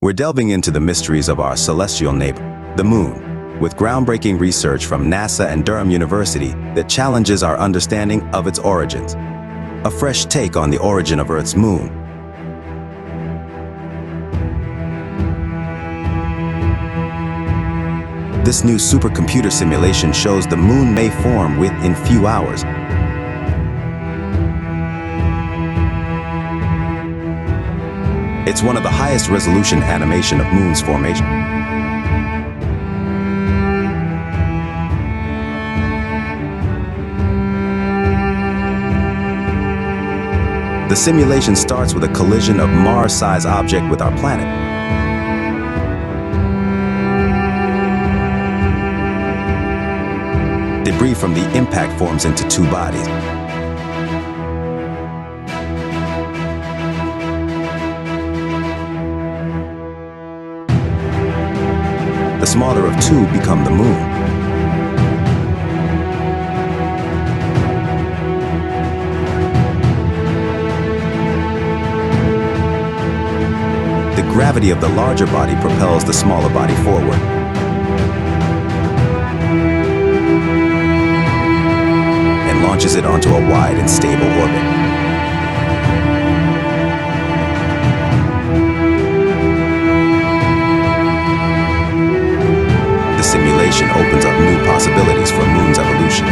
We're delving into the mysteries of our celestial neighbor, the Moon, with groundbreaking research from NASA and Durham University that challenges our understanding of its origins. A fresh take on the origin of Earth's moon. This new supercomputer simulation shows the moon may form within few hours. It's one of the highest resolution animation of moon's formation. The simulation starts with a collision of Mars-sized object with our planet. Debris from the impact forms into two bodies. The smaller of two become the moon. The gravity of the larger body propels the smaller body forward. And launches it onto a wide and stable orbit. The simulation opens up new possibilities for moon's evolution.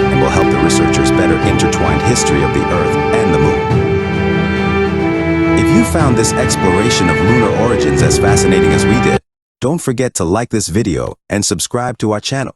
And will help the researchers better intertwine history of the Earth and the Moon. If you found this exploration of lunar origins as fascinating as we did, don't forget to like this video and subscribe to our channel.